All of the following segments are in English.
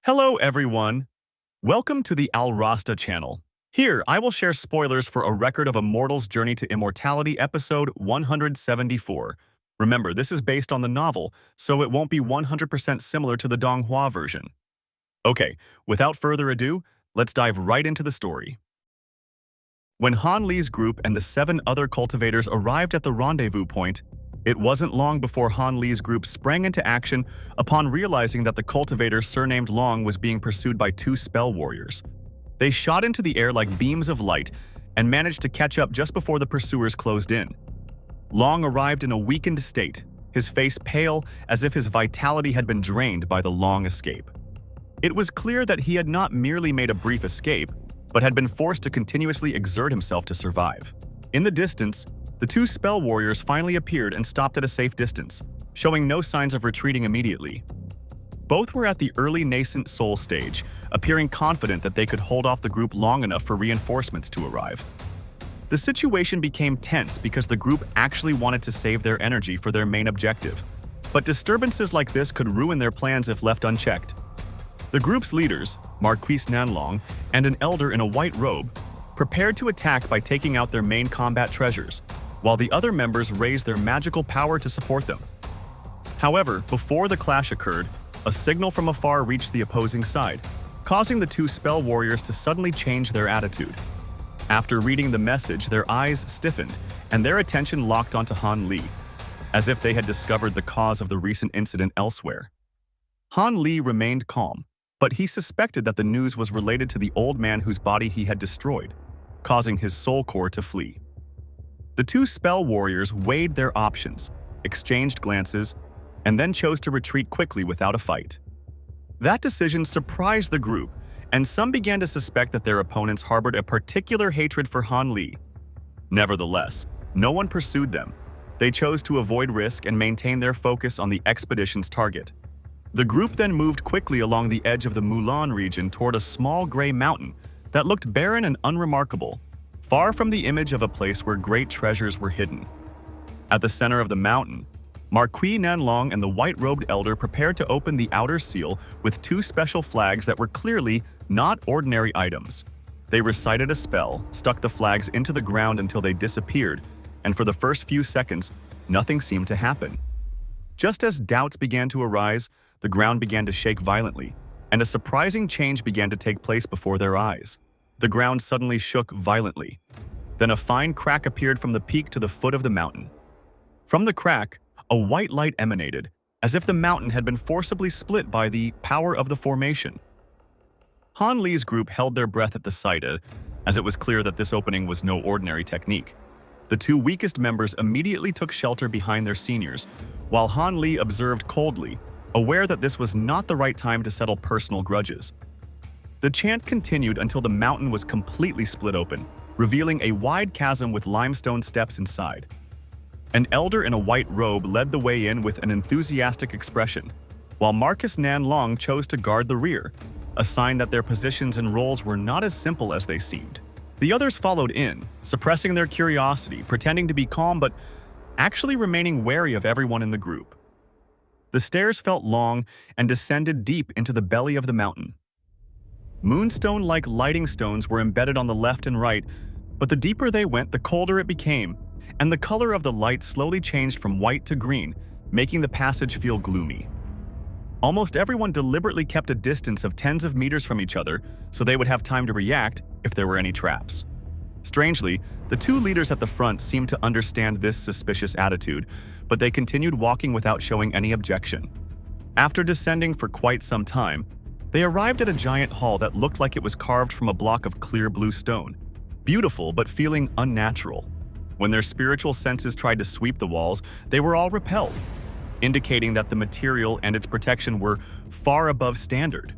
Hello everyone! Welcome to the Al Rasta channel. Here, I will share spoilers for A Record of a Mortal's Journey to Immortality episode 174. Remember, this is based on the novel, so it won't be 100% similar to the Donghua version. Okay, without further ado, let's dive right into the story. When Han Li's group and the 7 other cultivators arrived at the rendezvous point, it wasn't long before Han Li's group sprang into action upon realizing that the cultivator surnamed Long was being pursued by 2 spell warriors. They shot into the air like beams of light and managed to catch up just before the pursuers closed in. Long arrived in a weakened state, his face pale as if his vitality had been drained by the long escape. It was clear that he had not merely made a brief escape, but had been forced to continuously exert himself to survive. In the distance, the 2 spell warriors finally appeared and stopped at a safe distance, showing no signs of retreating immediately. Both were at the early nascent soul stage, appearing confident that they could hold off the group long enough for reinforcements to arrive. The situation became tense because the group actually wanted to save their energy for their main objective, but disturbances like this could ruin their plans if left unchecked. The group's leaders, Marquis Nanlong and an elder in a white robe, prepared to attack by taking out their main combat treasures, while the other members raised their magical power to support them. However, before the clash occurred, a signal from afar reached the opposing side, causing the 2 spell warriors to suddenly change their attitude. After reading the message, their eyes stiffened, and their attention locked onto Han Li, as if they had discovered the cause of the recent incident elsewhere. Han Li remained calm, but he suspected that the news was related to the old man whose body he had destroyed, causing his soul core to flee. The 2 spell warriors weighed their options, exchanged glances, and then chose to retreat quickly without a fight. That decision surprised the group, and some began to suspect that their opponents harbored a particular hatred for Han Li. Nevertheless, no one pursued them. They chose to avoid risk and maintain their focus on the expedition's target. The group then moved quickly along the edge of the Mulan region toward a small gray mountain that looked barren and unremarkable, far from the image of a place where great treasures were hidden. At the center of the mountain, Marquis Nanlong and the white-robed elder prepared to open the outer seal with 2 special flags that were clearly not ordinary items. They recited a spell, stuck the flags into the ground until they disappeared, and for the first few seconds, nothing seemed to happen. Just as doubts began to arise, the ground began to shake violently, and a surprising change began to take place before their eyes. The ground suddenly shook violently. Then a fine crack appeared from the peak to the foot of the mountain. From the crack, a white light emanated, as if the mountain had been forcibly split by the power of the formation. Han Li's group held their breath at the sight, as it was clear that this opening was no ordinary technique. The 2 weakest members immediately took shelter behind their seniors, while Han Li observed coldly, aware that this was not the right time to settle personal grudges. The chant continued until the mountain was completely split open, revealing a wide chasm with limestone steps inside. An elder in a white robe led the way in with an enthusiastic expression, while Marquis Nanlong chose to guard the rear, a sign that their positions and roles were not as simple as they seemed. The others followed in, suppressing their curiosity, pretending to be calm but actually remaining wary of everyone in the group. The stairs felt long and descended deep into the belly of the mountain. Moonstone-like lighting stones were embedded on the left and right, but the deeper they went, the colder it became, and the color of the light slowly changed from white to green, making the passage feel gloomy. Almost everyone deliberately kept a distance of tens of meters from each other so they would have time to react if there were any traps. Strangely, the 2 leaders at the front seemed to understand this suspicious attitude, but they continued walking without showing any objection. After descending for quite some time, they arrived at a giant hall that looked like it was carved from a block of clear blue stone, beautiful but feeling unnatural. When their spiritual senses tried to sweep the walls, they were all repelled, indicating that the material and its protection were far above standard.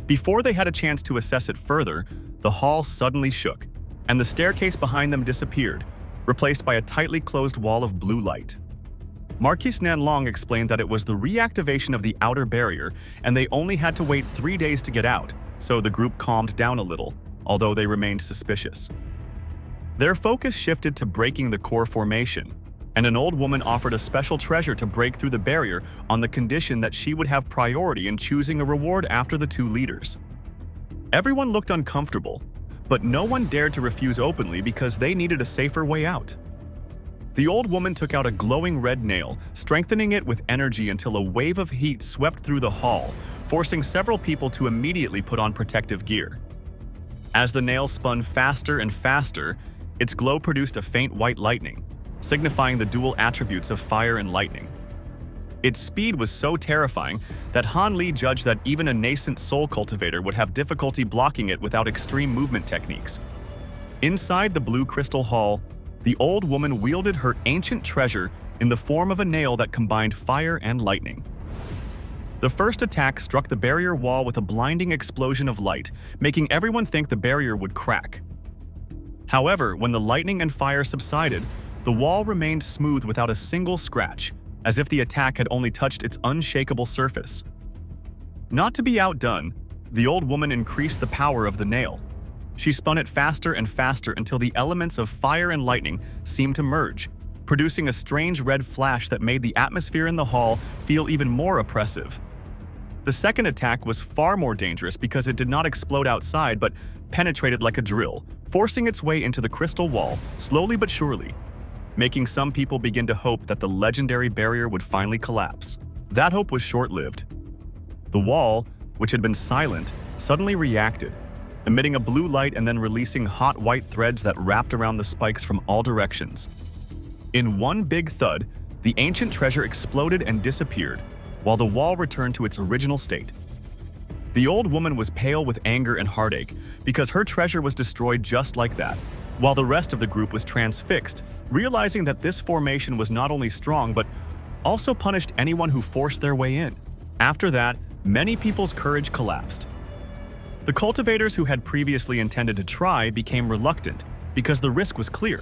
Before they had a chance to assess it further, the hall suddenly shook, and the staircase behind them disappeared, replaced by a tightly closed wall of blue light. Marquis Nanlong explained that it was the reactivation of the outer barrier, and they only had to wait 3 days to get out, so the group calmed down a little, although they remained suspicious. Their focus shifted to breaking the core formation, and an old woman offered a special treasure to break through the barrier on the condition that she would have priority in choosing a reward after the two leaders. Everyone looked uncomfortable, but no one dared to refuse openly because they needed a safer way out. The old woman took out a glowing red nail, strengthening it with energy until a wave of heat swept through the hall, forcing several people to immediately put on protective gear. As the nail spun faster and faster, its glow produced a faint white lightning, signifying the dual attributes of fire and lightning. Its speed was so terrifying that Han Li judged that even a nascent soul cultivator would have difficulty blocking it without extreme movement techniques. Inside the blue crystal hall, the old woman wielded her ancient treasure in the form of a nail that combined fire and lightning. The first attack struck the barrier wall with a blinding explosion of light, making everyone think the barrier would crack. However, when the lightning and fire subsided, the wall remained smooth without a single scratch, as if the attack had only touched its unshakable surface. Not to be outdone, the old woman increased the power of the nail. She spun it faster and faster until the elements of fire and lightning seemed to merge, producing a strange red flash that made the atmosphere in the hall feel even more oppressive. The second attack was far more dangerous because it did not explode outside but penetrated like a drill, forcing its way into the crystal wall slowly but surely, making some people begin to hope that the legendary barrier would finally collapse. That hope was short-lived. The wall, which had been silent, suddenly reacted, emitting a blue light and then releasing hot white threads that wrapped around the spikes from all directions. In one big thud, the ancient treasure exploded and disappeared, while the wall returned to its original state. The old woman was pale with anger and heartache because her treasure was destroyed just like that, while the rest of the group was transfixed, realizing that this formation was not only strong but also punished anyone who forced their way in. After that, many people's courage collapsed. The cultivators who had previously intended to try became reluctant because the risk was clear.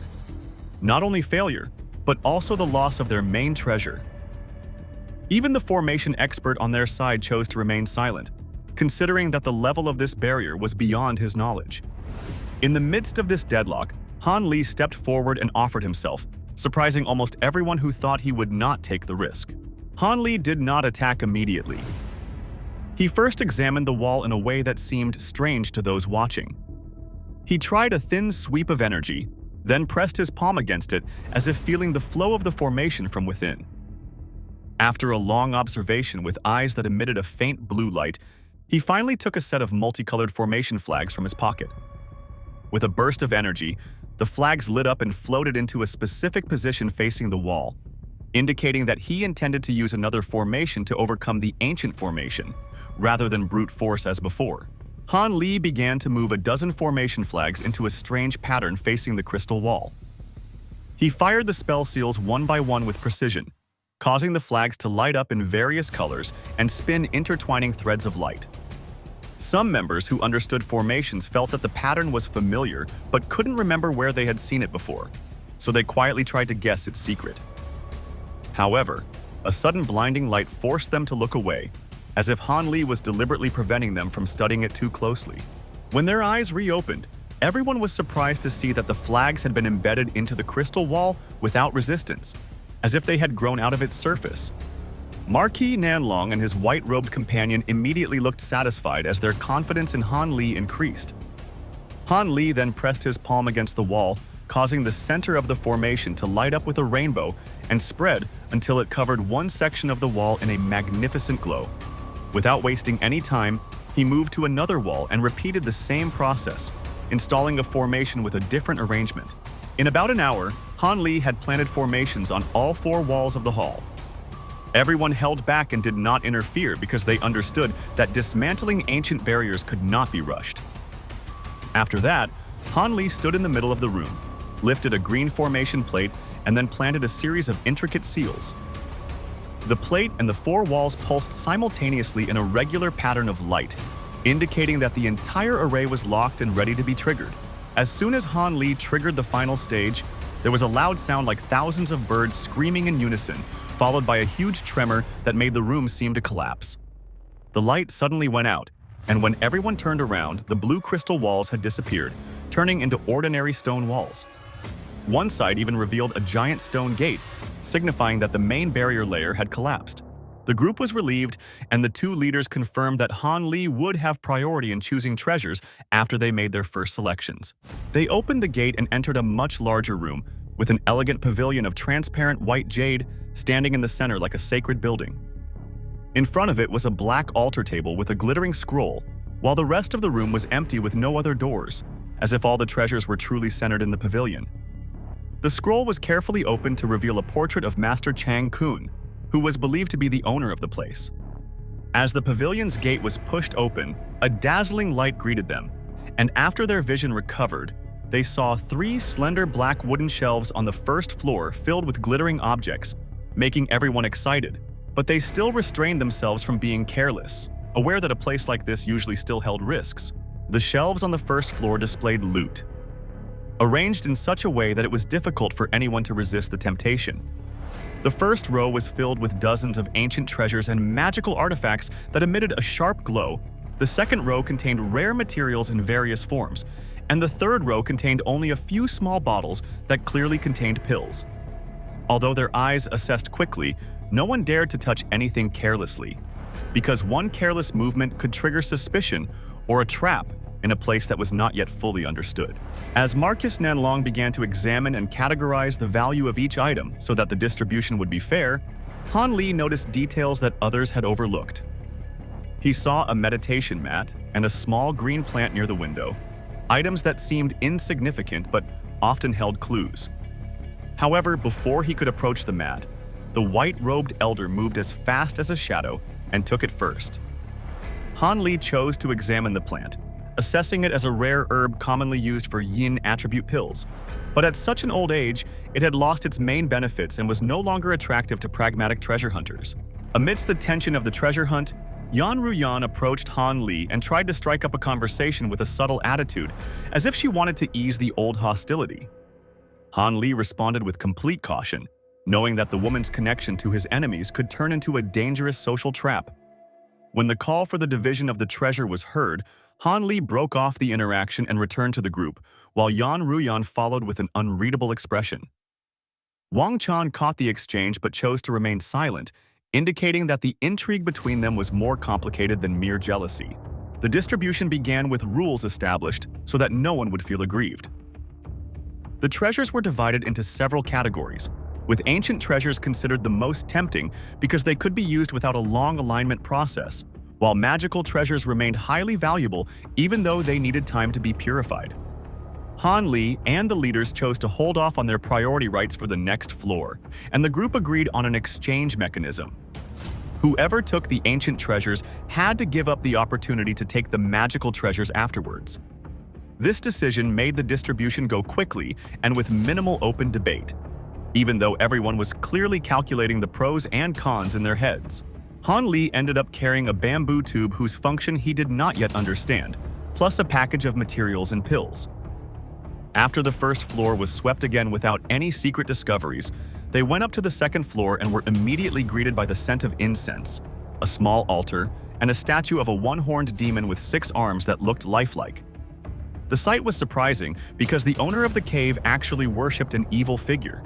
Not only failure, but also the loss of their main treasure. Even the formation expert on their side chose to remain silent, considering that the level of this barrier was beyond his knowledge. In the midst of this deadlock, Han Li stepped forward and offered himself, surprising almost everyone who thought he would not take the risk. Han Li did not attack immediately. He first examined the wall in a way that seemed strange to those watching. He tried a thin sweep of energy, then pressed his palm against it as if feeling the flow of the formation from within. After a long observation with eyes that emitted a faint blue light, he finally took a set of multicolored formation flags from his pocket. With a burst of energy, the flags lit up and floated into a specific position facing the wall, indicating that he intended to use another formation to overcome the ancient formation, rather than brute force as before. Han Li began to move a dozen formation flags into a strange pattern facing the crystal wall. He fired the spell seals one by one with precision, causing the flags to light up in various colors and spin intertwining threads of light. Some members who understood formations felt that the pattern was familiar but couldn't remember where they had seen it before, so they quietly tried to guess its secret. However, a sudden blinding light forced them to look away, as if Han Li was deliberately preventing them from studying it too closely. When their eyes reopened, everyone was surprised to see that the flags had been embedded into the crystal wall without resistance, as if they had grown out of its surface. Marquis Nanlong and his white-robed companion immediately looked satisfied as their confidence in Han Li increased. Han Li then pressed his palm against the wall, causing the center of the formation to light up with a rainbow and spread until it covered one section of the wall in a magnificent glow. Without wasting any time, he moved to another wall and repeated the same process, installing a formation with a different arrangement. In about an hour, Han Li had planted formations on all four walls of the hall. Everyone held back and did not interfere because they understood that dismantling ancient barriers could not be rushed. After that, Han Li stood in the middle of the room, lifted a green formation plate, and then planted a series of intricate seals. The plate and the four walls pulsed simultaneously in a regular pattern of light, indicating that the entire array was locked and ready to be triggered. As soon as Han Li triggered the final stage, there was a loud sound like thousands of birds screaming in unison, followed by a huge tremor that made the room seem to collapse. The light suddenly went out, and when everyone turned around, the blue crystal walls had disappeared, turning into ordinary stone walls. One side even revealed a giant stone gate, signifying that the main barrier layer had collapsed. The group was relieved, and the two leaders confirmed that Han Li would have priority in choosing treasures after they made their first selections. They opened the gate and entered a much larger room, with an elegant pavilion of transparent white jade standing in the center like a sacred building. In front of it was a black altar table with a glittering scroll, while the rest of the room was empty with no other doors, as if all the treasures were truly centered in the pavilion. The scroll was carefully opened to reveal a portrait of Master Chang Kun, who was believed to be the owner of the place. As the pavilion's gate was pushed open, a dazzling light greeted them, and after their vision recovered, they saw 3 slender black wooden shelves on the first floor filled with glittering objects, making everyone excited. But they still restrained themselves from being careless, aware that a place like this usually still held risks. The shelves on the first floor displayed loot, arranged in such a way that it was difficult for anyone to resist the temptation. The first row was filled with dozens of ancient treasures and magical artifacts that emitted a sharp glow. The second row contained rare materials in various forms, and the third row contained only a few small bottles that clearly contained pills. Although their eyes assessed quickly, no one dared to touch anything carelessly, because one careless movement could trigger suspicion or a trap in a place that was not yet fully understood. As Marcus Nanlong began to examine and categorize the value of each item so that the distribution would be fair, Han Li noticed details that others had overlooked. He saw a meditation mat and a small green plant near the window, items that seemed insignificant but often held clues. However, before he could approach the mat, the white-robed elder moved as fast as a shadow and took it first. Han Li chose to examine the plant, assessing it as a rare herb commonly used for yin attribute pills. But at such an old age, it had lost its main benefits and was no longer attractive to pragmatic treasure hunters. Amidst the tension of the treasure hunt, Yan Ruyan approached Han Li and tried to strike up a conversation with a subtle attitude, as if she wanted to ease the old hostility. Han Li responded with complete caution, knowing that the woman's connection to his enemies could turn into a dangerous social trap. When the call for the division of the treasure was heard, Han Li broke off the interaction and returned to the group, while Yan Ruyan followed with an unreadable expression. Wang Chan caught the exchange but chose to remain silent, indicating that the intrigue between them was more complicated than mere jealousy. The distribution began with rules established so that no one would feel aggrieved. The treasures were divided into several categories, with ancient treasures considered the most tempting because they could be used without a long alignment process, while magical treasures remained highly valuable even though they needed time to be purified. Han Li and the leaders chose to hold off on their priority rights for the next floor, and the group agreed on an exchange mechanism. Whoever took the ancient treasures had to give up the opportunity to take the magical treasures afterwards. This decision made the distribution go quickly and with minimal open debate, even though everyone was clearly calculating the pros and cons in their heads. Han Li ended up carrying a bamboo tube whose function he did not yet understand, plus a package of materials and pills. After the first floor was swept again without any secret discoveries, they went up to the second floor and were immediately greeted by the scent of incense, a small altar, and a statue of a one-horned demon with 6 arms that looked lifelike. The sight was surprising because the owner of the cave actually worshipped an evil figure.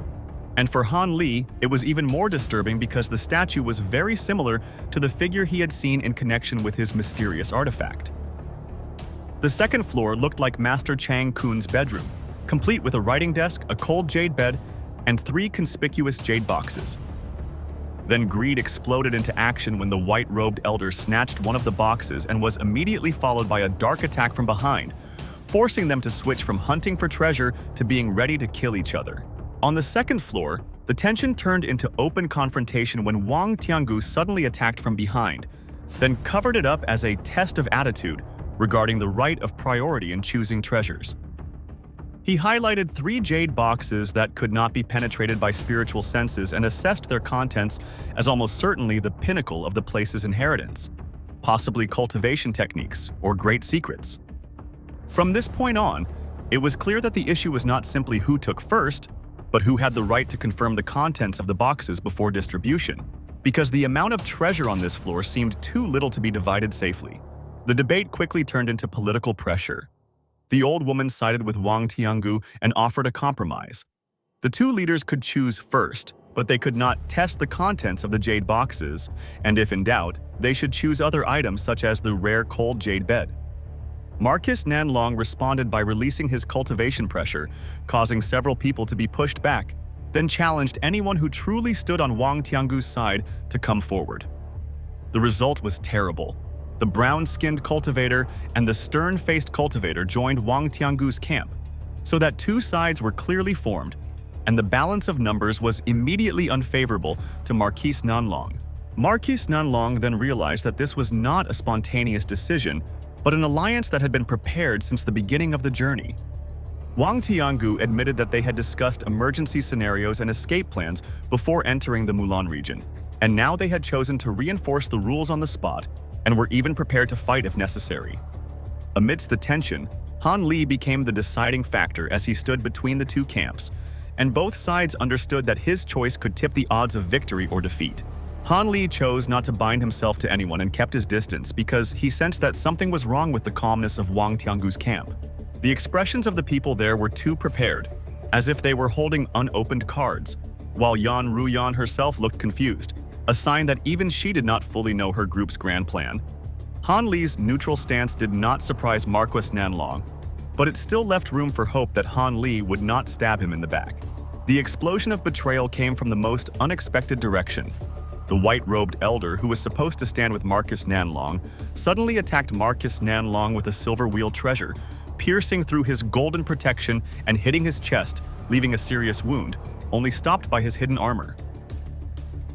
And for Han Li, it was even more disturbing because the statue was very similar to the figure he had seen in connection with his mysterious artifact. The second floor looked like Master Chang Kun's bedroom, complete with a writing desk, a cold jade bed, and 3 conspicuous jade boxes. Then greed exploded into action when the white-robed elder snatched one of the boxes and was immediately followed by a dark attack from behind, forcing them to switch from hunting for treasure to being ready to kill each other. On the second floor, the tension turned into open confrontation when Wang Tiangu suddenly attacked from behind, then covered it up as a test of attitude regarding the right of priority in choosing treasures. He highlighted 3 jade boxes that could not be penetrated by spiritual senses and assessed their contents as almost certainly the pinnacle of the place's inheritance, possibly cultivation techniques or great secrets. From this point on, it was clear that the issue was not simply who took first, but who had the right to confirm the contents of the boxes before distribution, because the amount of treasure on this floor seemed too little to be divided safely. The debate quickly turned into political pressure. The old woman sided with Wang Tiangu and offered a compromise, The two leaders could choose first, but they could not test the contents of the jade boxes, and if in doubt, they should choose other items such as the rare cold jade bed. Marcus Nanlong responded by releasing his cultivation pressure, causing several people to be pushed back, then challenged anyone who truly stood on Wang Tiangu's side to come forward. The result was terrible. The brown-skinned cultivator and the stern-faced cultivator joined Wang Tiangu's camp, so that two sides were clearly formed, and the balance of numbers was immediately unfavorable to Marquis Nanlong. Marquis Nanlong then realized that this was not a spontaneous decision, but an alliance that had been prepared since the beginning of the journey. Wang Tiangu admitted that they had discussed emergency scenarios and escape plans before entering the Mulan region, and now they had chosen to reinforce the rules on the spot and were even prepared to fight if necessary. Amidst the tension, Han Li became the deciding factor as he stood between the two camps, and both sides understood that his choice could tip the odds of victory or defeat. Han Li chose not to bind himself to anyone and kept his distance because he sensed that something was wrong with the calmness of Wang Tiangu's camp. The expressions of the people there were too prepared, as if they were holding unopened cards, while Yan Ruyan herself looked confused, a sign that even she did not fully know her group's grand plan. Han Li's neutral stance did not surprise Marquis Nanlong, but it still left room for hope that Han Li would not stab him in the back. The explosion of betrayal came from the most unexpected direction. The white-robed elder, who was supposed to stand with Marquis Nanlong, suddenly attacked Marquis Nanlong with a silver wheel treasure, piercing through his golden protection and hitting his chest, leaving a serious wound, only stopped by his hidden armor.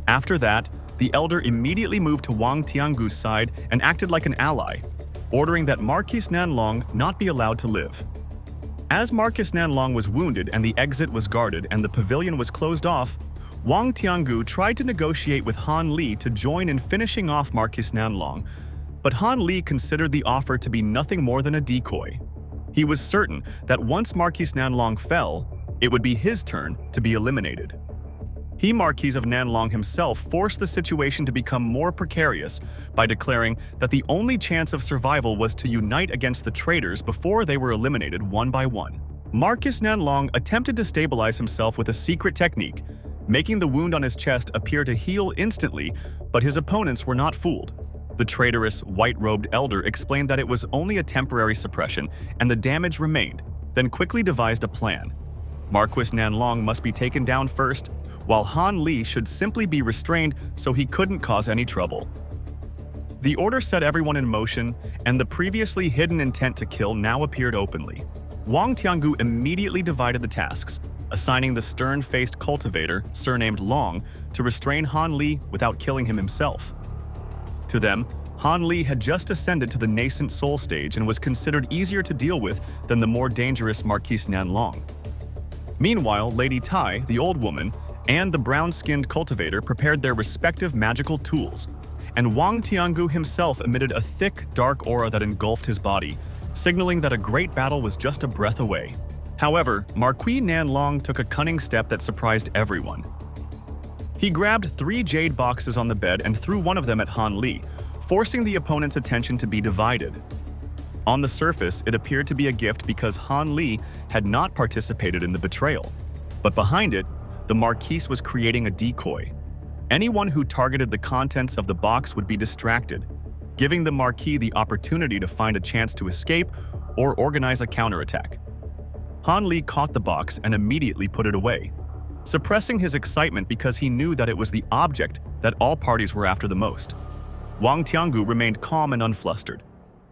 After that, the elder immediately moved to Wang Tiangu's side and acted like an ally, ordering that Marquis Nanlong not be allowed to live. As Marquis Nanlong was wounded and the exit was guarded and the pavilion was closed off, Wang Tiangu tried to negotiate with Han Li to join in finishing off Marquis Nanlong, but Han Li considered the offer to be nothing more than a decoy. He was certain that once Marquis Nanlong fell, it would be his turn to be eliminated. He, Marquis of Nanlong himself, forced the situation to become more precarious by declaring that the only chance of survival was to unite against the traitors before they were eliminated one by one. Marquis Nanlong attempted to stabilize himself with a secret technique, making the wound on his chest appear to heal instantly, but his opponents were not fooled. The traitorous, white-robed elder explained that it was only a temporary suppression and the damage remained, then quickly devised a plan. Marquis Nanlong must be taken down first, while Han Li should simply be restrained so he couldn't cause any trouble. The order set everyone in motion, and the previously hidden intent to kill now appeared openly. Wang Tiangu immediately divided the tasks, assigning the stern-faced cultivator, surnamed Long, to restrain Han Li without killing him himself. To them, Han Li had just ascended to the nascent soul stage and was considered easier to deal with than the more dangerous Marquis Nanlong. Meanwhile, Lady Tai, the old woman, and the brown-skinned cultivator prepared their respective magical tools, and Wang Tiangu himself emitted a thick, dark aura that engulfed his body, signaling that a great battle was just a breath away. However, Marquis Nanlong took a cunning step that surprised everyone. He grabbed 3 jade boxes on the bed and threw one of them at Han Li, forcing the opponent's attention to be divided. On the surface, it appeared to be a gift because Han Li had not participated in the betrayal, but behind it, the Marquis was creating a decoy. Anyone who targeted the contents of the box would be distracted, giving the Marquis the opportunity to find a chance to escape or organize a counterattack. Han Li caught the box and immediately put it away, suppressing his excitement because he knew that it was the object that all parties were after the most. Wang Tiangu remained calm and unflustered.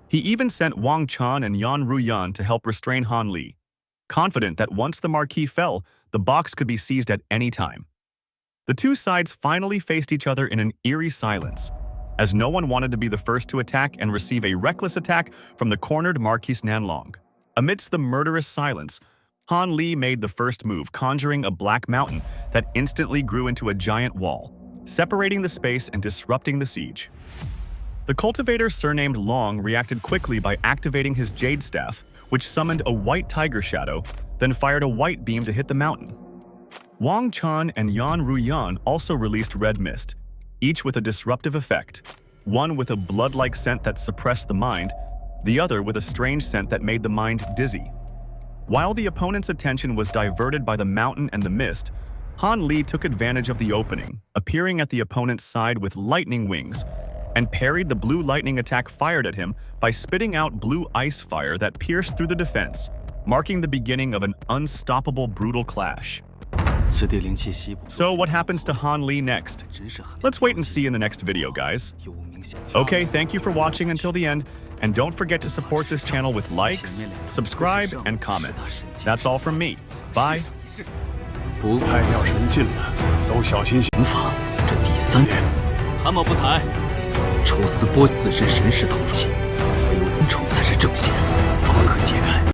He even sent Wang Chan and Yan Ruyan to help restrain Han Li, confident that once the Marquis fell, the box could be seized at any time. The two sides finally faced each other in an eerie silence, as no one wanted to be the first to attack and receive a reckless attack from the cornered Marquis Nanlong. Amidst the murderous silence, Han Li made the first move, conjuring a black mountain that instantly grew into a giant wall, separating the space and disrupting the siege. The cultivator surnamed Long reacted quickly by activating his jade staff, which summoned a white tiger shadow, then fired a white beam to hit the mountain. Wang Chan and Yan Ruyan also released red mist, each with a disruptive effect, one with a blood-like scent that suppressed the mind, the other with a strange scent that made the mind dizzy. While the opponent's attention was diverted by the mountain and the mist, Han Li took advantage of the opening, appearing at the opponent's side with lightning wings, and parried the blue lightning attack fired at him by spitting out blue ice fire that pierced through the defense, marking the beginning of an unstoppable brutal clash. So what happens to Han Li next? Let's wait and see in the next video, guys. Okay, thank you for watching until the end, and don't forget to support this channel with likes, subscribe, and comments. That's all from me. Bye. 太掉神进了，都小心刑法。这第3点，韩某不才。抽丝剥自身神识透出，非有阴丑才是正邪，方可解开。